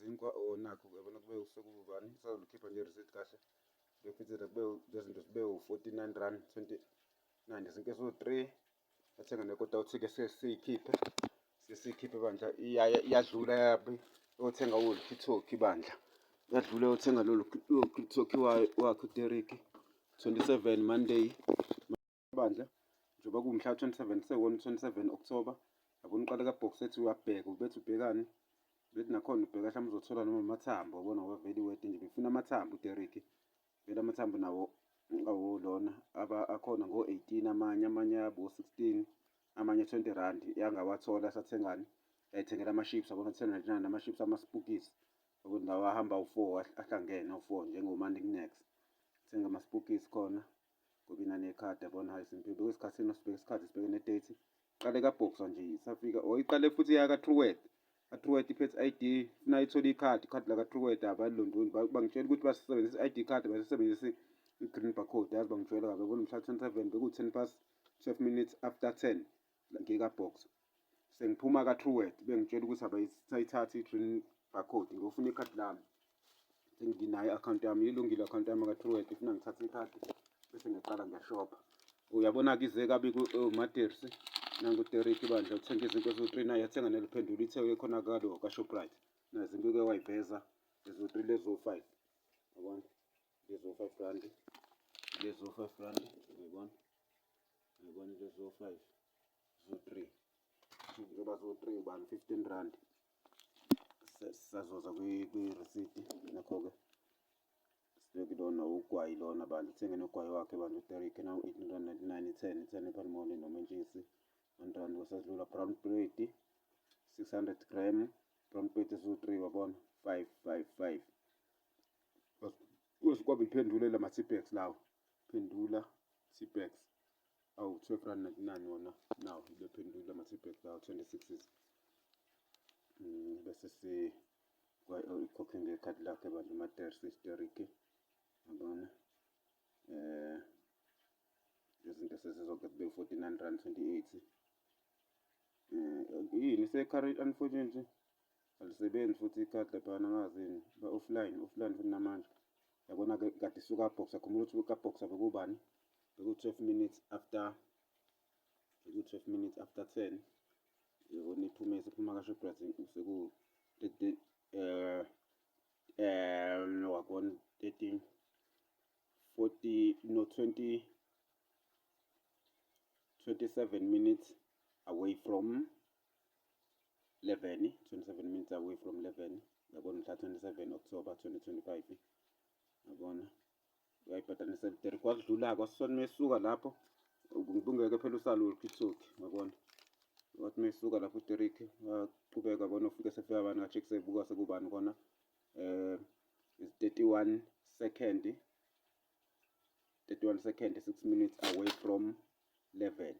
zinkwa nakho uyabona kube sekubani sazolikhipha nje receipt kahle bephithela kube lezinto zibe u-49 rand 29 izinto eziwu-3 athenga nekota uthi-ke siyikhiphe bandla iyadlula yabi yothenga uwolokithoki bandla yadlula yothenga lolokithoki wakhe uDerek 27 Monday bandla njengoba kuwumhla 27 sewona 27 October yabona uqala kaBox ethi uyabheka ubethi ubhekani bethi nakhona ubheka mhlawumbe uzothola noma amathambo wabona ngoba vele iwedi nje befuna amathambo uDerek vele amathambo nawo lona akhona ngo-18 amanye abo-16 amanye 20 rand yangawathola sathengani yayithengela ama-chips yabona 10.99 ama-chips ama-spookies yabona lawa ahamba u4 ahlangene u4 njengo-Money Next thenga ama-spookies khona ngoba inani ekhadi yabona hayi simpilo kwesikhathini sibheke isikhathi sibheke ne-date iqale kaBoxer nje safika iqale futhi ka-Truworth iphethe ID funa ithola ikhadi laka-Truworth abalilondoni bangitshela ukuthi basebenzisa i-ID card basebenzisa i-green barcode yazi bangitshela kabi yabona mhla 27 beku-10 past 12 minutes after 10 ngikaBoxer sengiphuma ka-Truworth bengitshela ukuthi abayithathe i-green barcode ngiyofuna ikhadi lami senginayo i-account yami ilungile i-account yami ka-Truworth ifuna ngithathe ikhadi bese ngiyaqala ngiyashopha uyabona-ke ize kabi uMatersi nangu-Derek bandla uthenga izinto eziwu-3 naye yathenga neliphendula itheke khona kalo ka-Shoprite nazi izinto wayiveza eziwu-3 lezo-5 yabona lezo-5 rand lezo-5 rand uyabona lezo-5 zo-3 njengoba zo-3 ubani 15 rand sazoza kwi-receipt nakho-ke sibeke lona ugwayi lona bandla uthenge nogwayi wakhe bandla uDerek nawo 18.99 10 ePalmole noma entshisi 1 rand wasadlula brown bread 600 gram brown bread eziwu-3 wabona 555 kwaba iphendule lama-T-Bags lawo phendula T-Bags awu 12.99 wona nawo lephendula lama-T-Bags lawo 26s bese ikhokhe ngekhadi lakhe bandla uMatersi Derek yabona izinto sezizonke kube 49 rand 28 yini se-current unfortunately alisebenzi futhi ikhadi laphana ngazini offline futhi namanje yabona-ke kade isuka kaBoxer khumbula ukuthi kaBoxer bekubani beku-12 minutes after 10 yabona iphuma ka-Shoprite seku wabona 13 40 no 20 27 minutes away from 11 27 minutes away from 11 yabona mhla 27 October 2025 yabona uyayibhatanisela Derek wakudlula kwasona mesuka lapho ubungeke phela usalo ukithoki yabona wathi mesuka lapho uDerek waqhubeka yabona ufike sefika abantu ngacheck sebuka sekubani khona is 31 second 6 minutes away from 11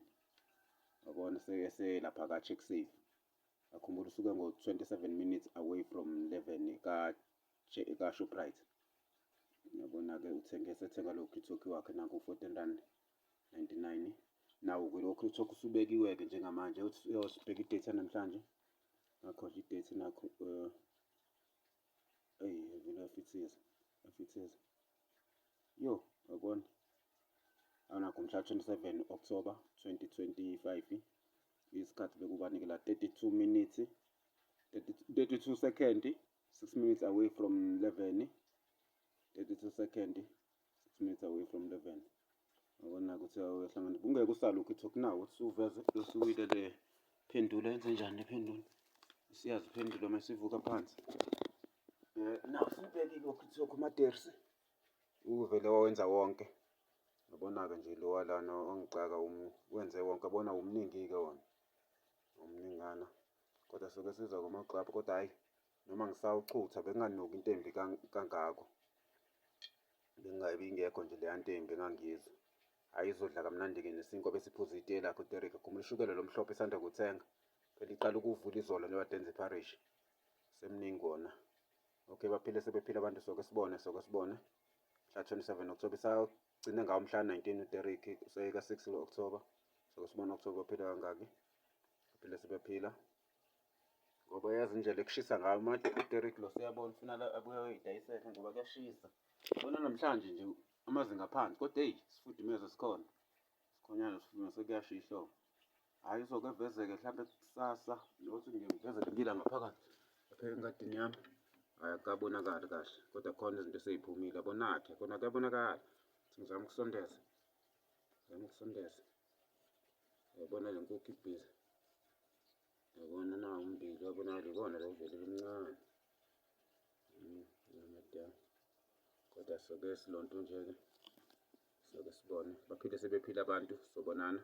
yabona lapha ka-check safe akhumbula usuke ngo-27 minutes away from 11 ka-Shoprite yabona-ke sethenga lo kithoki wakhe nanku 14 rand 99 nawo-ke lo kithoki usubekiwe-ke njengamanje uyosibheka i-date namhlanje ngakho nje i-date nakho vele afithiza yo yabona anakho mhla 27 October 2025 isikhathi bekubanikela 32 minutes 32 second 6 minutes away from 11 32 second 6 minutes away from 11 yabona ukuthi uyahlangana ungeke usalo ukithoki nawo usuveze usuwile le phendula yenze njani lephendula siyazi iphendula masivuka phansi nawo sibekile ukithoki uMatersi uvele wawenza wonke yabona-ke nje lo walana ongicaka wenze wonke abona umningi-ke wona umningana kodwa soke siza kumagqabha kodwa hhayi noma ngisawuchutha bekunganoki into embi kangako bengingabi ingekho nje leya nto embi engangiyizwa hhayi izodla kamnandi-ke nesinkwa besiphuza itiye lakho uDerek khumbula ushukela lo mhlophe esanda kuthenga phela iqala ukuvula izolo lewadenza iparish semningi wona okay baphile sebephila abantu soke sibone mhla 27 October sagcine ngawo mhla 19 uDerek useyeka 6 October soke sibona October baphila kangaki baphile sebephila ngoba yazi indlela ekushisa ngayo manje uDerek lo siyabona ufuna abuye ayoyidayisela ngoba kuyashisa. Bona namhlanje nje amazinga aphansi kodwa eyi isifudumezi sikhona. Sikhonyana isifudumezi kuyasha ihlobo. Hhayi izokevezeke mhlampe kusasa nokuthi ngivezele ngila ngaphakathi lapha engadini yami. Hhayi akukabonakali kahle kodwa khona izinto esey'phumile yabona-ke khona kuyabonakala. Ngizama ukusondeza, uyabona le nkukhu ibhizi. Uyabona nawu umbila uyabonakala ikona lo vele lumncane. Kodwa soke silonto nje-ke soke sibone baphinde sebephila abantu sobonana.